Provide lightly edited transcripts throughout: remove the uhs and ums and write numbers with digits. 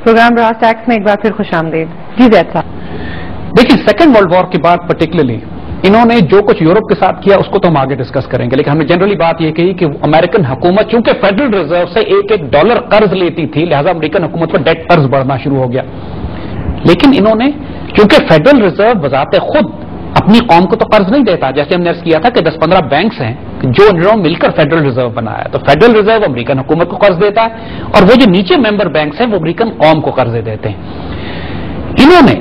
Programme राज tax में एक बार फिर खुश आमदीद। जी जैद साहब, देखिए सेकेंड वर्ल्ड वॉर के बाद पर्टिकुलरली इन्होंने जो कुछ यूरोप के साथ किया उसको तो हम आगे डिस्कस करेंगे, लेकिन हमने जनरली बात यह कही कि अमेरिकन हुकूमत चूंकि फेडरल रिजर्व से एक एक डॉलर कर्ज लेती थी, लिहाजा अमेरिकन हुकूमत पर डेट कर्ज बढ़ना शुरू हो गया। लेकिन इन्होंने चूंकि फेडरल रिजर्व बजाते खुद अपनी कौम को तो कर्ज नहीं देता, जैसे हमने अर्ज किया था कि 10-15 बैंक्स हैं जो इन्होंने मिलकर फेडरल रिजर्व बनाया, तो फेडरल रिजर्व अमेरिकन हुकूमत को कर्ज देता है और वो जो नीचे मेंबर बैंक्स हैं वो अमेरिकन कौम को कर्ज देते हैं। इन्होंने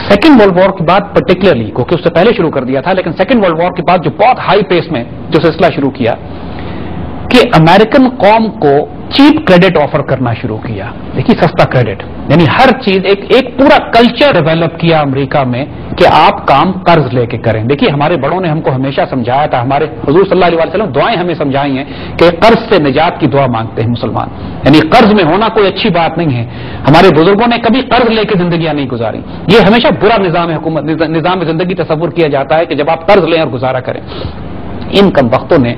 सेकेंड वर्ल्ड वॉर के बाद पर्टिकुलरली, क्योंकि उससे पहले शुरू कर दिया था, लेकिन सेकेंड वर्ल्ड वॉर के बाद जो बहुत हाई पेस में जो सिलसिला शुरू किया कि अमेरिकन कौम को चीप क्रेडिट ऑफर करना शुरू किया। देखिए सस्ता क्रेडिट, यानी हर चीज एक पूरा कल्चर डेवलप किया अमेरिका में कि आप काम कर्ज लेके करें। देखिए हमारे बड़ों ने हमको हमेशा समझाया था, हमारे हुजूर सल्लल्लाहु अलैहि वसल्लम दुआएं हमें समझाई हैं कि कर्ज से निजात की दुआ मांगते हैं मुसलमान, यानी कर्ज में होना कोई अच्छी बात नहीं है। हमारे बुजुर्गों ने कभी कर्ज लेके जिंदगियां नहीं गुजारी, ये हमेशा बुरा निजाम हुकूमत, निजाम जिंदगी तस्वुर किया जाता है कि जब आप कर्ज लें और गुजारा करें। इन कम वक्तों ने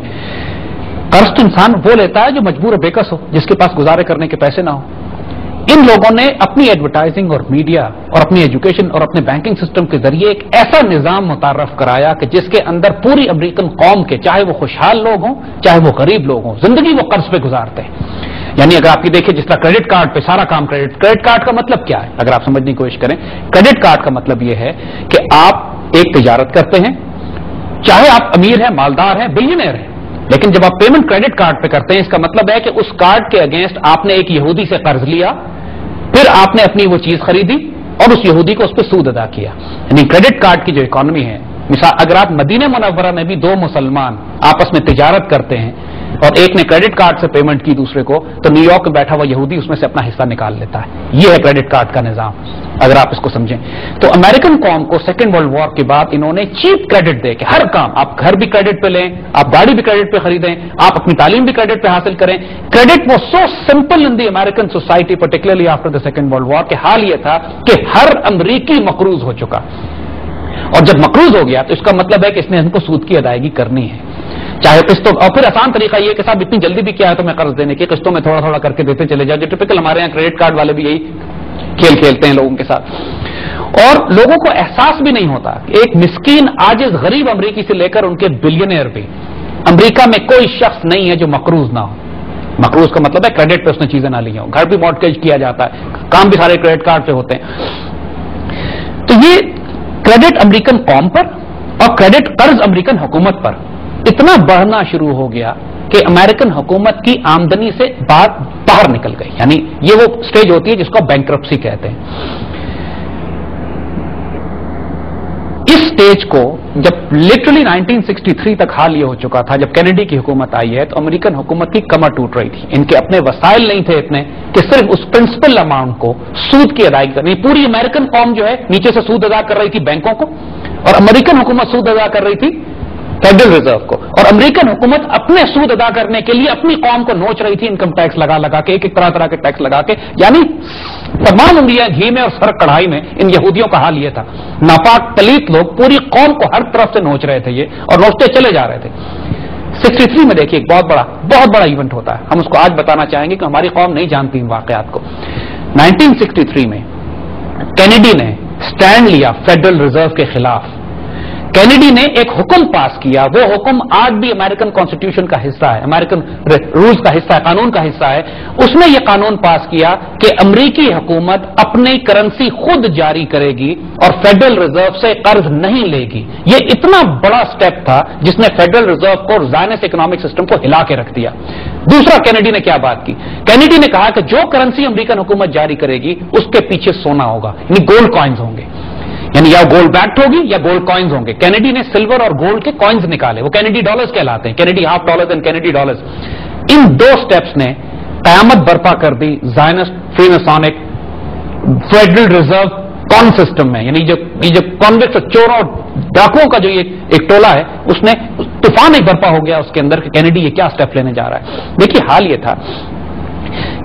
कर्ज तो इंसान वो लेता है जो मजबूर बेकस हो, जिसके पास गुजारे करने के पैसे ना हो। इन लोगों ने अपनी एडवर्टाइजिंग और मीडिया और अपनी एजुकेशन और अपने बैंकिंग सिस्टम के जरिए एक ऐसा निजाम मुतारफ कराया कि जिसके अंदर पूरी अमेरिकन कौम के, चाहे वो खुशहाल लोग हों चाहे वो गरीब लोग हों, जिंदगी वो कर्ज पे गुजारते हैं। यानी अगर आप ये देखिए जिस तरह क्रेडिट कार्ड पे सारा काम क्रेडिट कार्ड का मतलब क्या है, अगर आप समझने की कोशिश करें, क्रेडिट कार्ड का मतलब यह है कि आप एक तिजारत करते हैं, चाहे आप अमीर हैं, मालदार हैं, बिलियनर हैं, लेकिन जब आप पेमेंट क्रेडिट कार्ड पे करते हैं इसका मतलब है कि उस कार्ड के अगेंस्ट आपने एक यहूदी से कर्ज लिया, फिर आपने अपनी वो चीज खरीदी और उस यहूदी को उस पर सूद अदा किया। यानी क्रेडिट कार्ड की जो इकोनॉमी है, मिसाल अगर आप मदीना मुनव्वरा में भी दो मुसलमान आपस में तिजारत करते हैं और एक ने क्रेडिट कार्ड से पेमेंट की दूसरे को, तो न्यूयॉर्क में बैठा हुआ यहूदी उसमें से अपना हिस्सा निकाल लेता है। यह है क्रेडिट कार्ड का निजाम, अगर आप इसको समझें। तो अमेरिकन कौम को सेकेंड वर्ल्ड वॉर के बाद इन्होंने चीप क्रेडिट दे के हर काम, आप घर भी क्रेडिट पे लें, आप गाड़ी भी क्रेडिट पे खरीदें, आप अपनी तालीम भी क्रेडिट पे हासिल करें। क्रेडिट वो so simple in the American society particularly after the second world war, के हाल यह था कि हर अमरीकी मकरूज हो चुका, और जब मकरूज हो गया तो इसका मतलब है कि इसने हमको सूद की अदायगी करनी है, चाहे किस्तों। और फिर आसान तरीका यह कि साहब इतनी जल्दी भी क्या है तो मैं कर्ज देने की, किस्तों में थोड़ा थोड़ा करके देते चले जाओ, जो टिपिकल हमारे यहाँ क्रेडिट कार्ड वाले भी यही खेल खेलते हैं लोगों के साथ। और लोगों को एहसास भी नहीं होता कि एक मिस्कीन आजिज गरीब अमरीकी से लेकर उनके बिलियनियर भी, अमरीका में कोई शख्स नहीं है जो मकरूज ना हो। मकरूज का मतलब है क्रेडिट पे उसने चीजें ना ली हो, घर भी मॉर्टगेज किया जाता है, काम भी सारे क्रेडिट कार्ड पे होते हैं। तो ये क्रेडिट अमेरिकन कौम पर और क्रेडिट कर्ज अमेरिकन हुकूमत पर इतना बढ़ना शुरू हो गया कि अमेरिकन हुकूमत की आमदनी से बात बाहर निकल गई। यानी ये वो स्टेज होती है जिसको बैंक्रप्सी कहते हैं। इस स्टेज को जब लिटरली 1963 तक हाल ये हो चुका था, जब कैनेडी की हुकूमत आई है, तो अमेरिकन हुकूमत की कमर टूट रही थी। इनके अपने वसाइल नहीं थे इतने कि सिर्फ उस प्रिंसिपल अमाउंट को सूद की अदायगी करनी। पूरी अमेरिकन कौम जो है नीचे से सूद अदा कर रही थी बैंकों को, और अमेरिकन हुकूमत सूद अदा कर रही थी फेडरल रिजर्व को, और अमेरिकन हुकूमत अपने सूद अदा करने के लिए अपनी कौम को नोच रही थी इनकम टैक्स लगा लगा के, एक एक तरह के टैक्स लगा के। यानी तमाम उंगलियां घी में और सर कढ़ाई में इन यहूदियों का हाल यह था। नापाक पलीत लोग पूरी कौम को हर तरफ से नोच रहे थे ये, और नोचते चले जा रहे थे। 63 में देखिए एक बहुत बड़ा इवेंट होता है, हम उसको आज बताना चाहेंगे कि हमारी कौम नहीं जानती इन वाकयात को। 1963 में कैनेडी ने स्टैंड लिया फेडरल रिजर्व के खिलाफ। कैनेडी ने एक हुक्म पास किया, वो हुक्म आज भी अमेरिकन कॉन्स्टिट्यूशन का हिस्सा है, अमेरिकन रूल्स का हिस्सा है, कानून का हिस्सा है। उसने ये कानून पास किया कि अमेरिकी हुकूमत अपनी करेंसी खुद जारी करेगी और फेडरल रिजर्व से कर्ज नहीं लेगी। ये इतना बड़ा स्टेप था जिसने फेडरल रिजर्व को, ज़ायनिस्ट इकोनॉमिक सिस्टम को हिला के रख दिया। दूसरा, कैनेडी ने क्या बात की, कैनेडी ने कहा कि जो करेंसी अमेरिकन हुकूमत जारी करेगी उसके पीछे सोना होगा, यानी गोल्ड कॉइन्स होंगे, यानी या गोल्ड बैक्ड होगी या गोल्ड कॉइन्स होंगे। कैनेडी ने सिल्वर और गोल्ड के कॉइन्स निकाले, वो कैनेडी डॉलर्स कहलाते हैं, Kennedy half dollars and Kennedy dollars. इन दो स्टेप्स ने कयामत बर्पा कर दी Zionist freemasonic federal reserve con system में। यानी जो कॉन्विक्ट चोरों और डाकुओं का जो एक टोला है, उसने तूफान एक बर्पा हो गया उसके अंदर कि कैनेडी ये क्या स्टेप लेने जा रहा है। देखिए हाल ये था,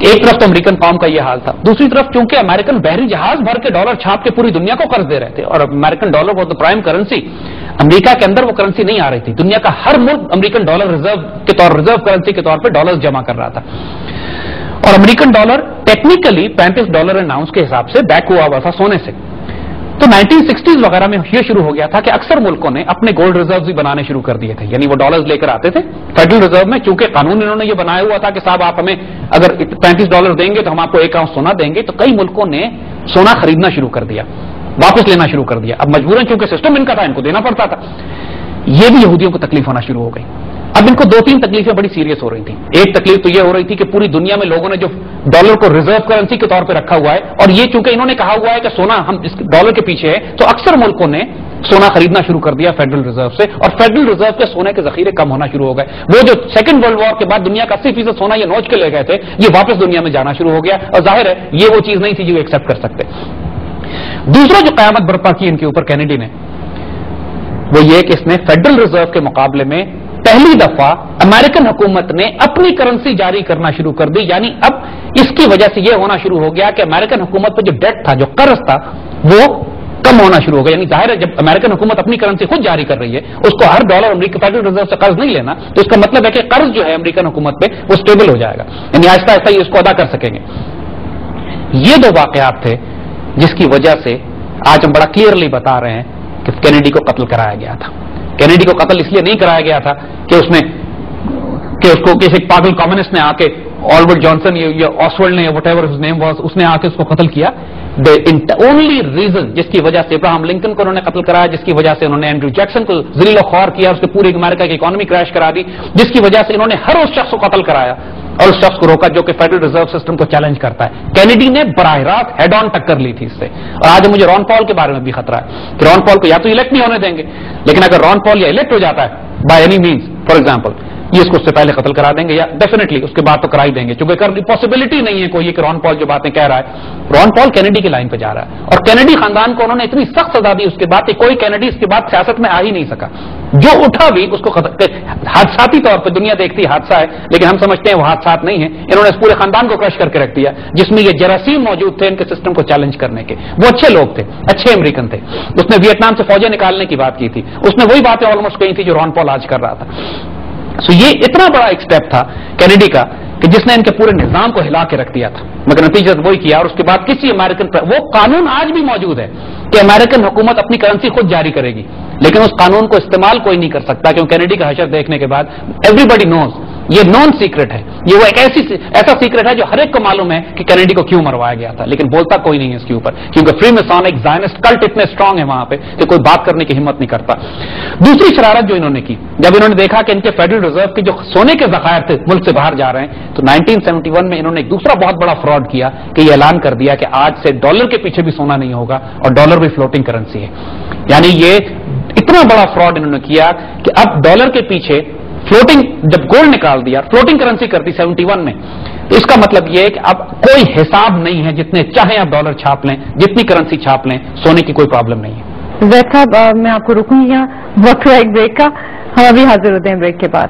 एक तरफ तो अमेरिकन कौम का यह हाल था, दूसरी तरफ चूंकि अमेरिकन बहरी जहाज भर के डॉलर छाप के पूरी दुनिया को कर्ज दे रहे थे, और अमेरिकन डॉलर वो तो प्राइम करेंसी, अमेरिका के अंदर वो करेंसी नहीं आ रही थी। दुनिया का हर मुल्क अमेरिकन डॉलर रिजर्व करेंसी के तौर पर डॉलर जमा कर रहा था। और अमेरिकन डॉलर टेक्निकली $35 के हिसाब से बैक हुआ था सोने से। तो 1960s वगैरह में ये शुरू हो गया था कि अक्सर मुल्कों ने अपने गोल्ड रिजर्व्स भी बनाने शुरू कर दिए थे, यानी वो डॉलर्स लेकर आते थे फेडरल रिजर्व में। चूंकि कानून इन्होंने ये बनाया हुआ था कि साहब आप हमें अगर $35 देंगे तो हम आपको 1 आउंस सोना देंगे, तो कई मुल्कों ने सोना खरीदना शुरू कर दिया, वापस लेना शुरू कर दिया। अब मजबूरन चूंकि सिस्टम इनका था, इनको देना पड़ता था। ये भी यहूदियों को तकलीफ होना शुरू हो गई। अब इनको 2-3 तकलीफें बड़ी सीरियस हो रही थी। एक तकलीफ तो ये हो रही थी कि पूरी दुनिया में लोगों ने जो डॉलर को रिजर्व करेंसी के तौर पे रखा हुआ है, और ये चूंकि इन्होंने कहा हुआ है कि सोना हम इस डॉलर के पीछे है, तो अक्सर मुल्कों ने सोना खरीदना शुरू कर दिया फेडरल रिजर्व से, और फेडरल रिजर्व के सोने के जखीरे कम होना शुरू हो गए। वो जो सेकंड वर्ल्ड वॉर के बाद दुनिया का 80% सोना ये नोच के ले गए थे, ये वापस दुनिया में जाना शुरू हो गया। और जाहिर है ये वो चीज नहीं थी जो एक्सेप्ट कर सकते। दूसरा जो कयामत बर्पा की इनके ऊपर कैनेडी ने, वो ये कि इसने फेडरल रिजर्व के मुकाबले में पहली दफा अमेरिकन हुकूमत ने अपनी करेंसी जारी करना शुरू कर दी। यानी अब इसकी वजह से यह होना शुरू हो गया कि अमेरिकन हुकूमत पर जो डेट था, जो कर्ज था, वो कम होना शुरू हो गया। यानी जाहिर है जब अमेरिकन हुकूमत अपनी करेंसी खुद जारी कर रही है, उसको हर डॉलर अमेरिकी फेडरल रिजर्व से कर्ज नहीं लेना, तो इसका मतलब है कि कर्ज जो है अमेरिकन हुकूमत पे वो स्टेबल हो जाएगा, यानी आहिस्ता आहिस्ता ही इसको अदा कर सकेंगे। ये 2 वाकयात थे जिसकी वजह से आज हम बड़ा क्लियरली बता रहे हैं कि कैनेडी को कत्ल कराया गया था। कैनेडी को कत्ल इसलिए नहीं कराया गया था कि उसको किसी पागल कम्युनिस्ट ने आके, ऑल्बर्ट जॉनसन या ऑसवर्ल्ड ने या what ever his name was, उसने आके उसको कत्ल किया। द ओनली रीजन जिसकी वजह से इब्राहिम लिंकन को उन्होंने कत्ल कराया, जिसकी वजह से उन्होंने एंड्रू जैक्सन को ज़िल्ल ख्वार किया, उसके पूरी अमेरिका की इकोनॉमी क्रैश करा दी, जिसकी वजह से इन्होंने हर उस शख्स को कत्ल कराया और उस शख्स को रोका जो कि फेडरल रिजर्व सिस्टम को चैलेंज करता है। कैनेडी ने बराह रास्त हेड ऑन टक्कर ली थी इससे। और आज मुझे रॉन पॉल के बारे में भी खतरा है कि रॉन पॉल को या तो इलेक्ट नहीं होने देंगे, लेकिन अगर रॉन पॉल या इलेक्ट हो जाता है by any means, for example, ये इसको उससे पहले कत्ल करा देंगे, या डेफिनेटली उसके बाद तो करा ही देंगे, क्योंकि पॉसिबिलिटी नहीं है कोई कि रॉन पॉल जो बातें कह रहा है, रॉन पॉल कैनेडी की लाइन पे जा रहा है। और कैनेडी खानदान को उन्होंने इतनी सख्त सजा दी उसके बाद कि कोई कैनेडी इसके बाद सियासत में आ ही नहीं सका। जो उठा भी उसको हादसाती तौर पर दुनिया देखती हादसा है, लेकिन हम समझते हैं वो हादसात नहीं है। इन्होंने इस पूरे खानदान को क्रश करके रख दिया, जिसमें ये जरासीम मौजूद थे इनके सिस्टम को चैलेंज करने के। वो अच्छे लोग थे, अच्छे अमेरिकन थे। उसने वियतनाम से फौजें निकालने की बात की थी, उसने वही बातें ऑलमोस्ट कही थी जो रॉन पॉल आज कर रहा था। सो ये इतना बड़ा एक स्टेप था कैनेडी का कि जिसने इनके पूरे निजाम को हिला के रख दिया था, मगर नतीजा वही किया। और उसके बाद किसी अमेरिकन पर वो कानून आज भी मौजूद है कि अमेरिकन हुकूमत अपनी करेंसी खुद जारी करेगी, लेकिन उस कानून को इस्तेमाल कोई नहीं कर सकता, क्योंकि कैनेडी का हशर देखने के बाद एवरीबॉडी नोज, ये नॉन सीक्रेट है, ये वो एक ऐसा सीक्रेट है जो हर एक को मालूम है कि कैनेडी को क्यों मरवाया गया था, लेकिन बोलता कोई नहीं है इसके ऊपर, क्योंकि फ्रीमेसॉनिक ज़ायनिस्ट कल्ट इतने स्ट्रांग है वहां पे कि कोई बात करने की हिम्मत नहीं करता। दूसरी शरारत जो इन्होंने की, जब इन्होंने देखा कि इनके फेडरल रिजर्व के जो सोने के ज़खायर थे मुल्क से बाहर जा रहे हैं, तो 1971 में इन्होंने एक दूसरा बहुत बड़ा फ्रॉड किया कि ये ऐलान कर दिया कि आज से डॉलर के पीछे भी सोना नहीं होगा और डॉलर भी फ्लोटिंग करेंसी है। यानी ये इतना बड़ा फ्रॉड इन्होंने किया कि अब डॉलर के पीछे फ्लोटिंग, जब गोल्ड निकाल दिया, फ्लोटिंग करेंसी कर दी 71 में, तो इसका मतलब यह है कि अब कोई हिसाब नहीं है, जितने चाहे आप डॉलर छाप लें, जितनी करेंसी छाप लें, सोने की कोई प्रॉब्लम नहीं है। जैद साहब, मैं आपको रुकूंगी यहाँ, वक्त हुआ एक ब्रेक का, हम अभी हाजिर होते हैं ब्रेक के बाद।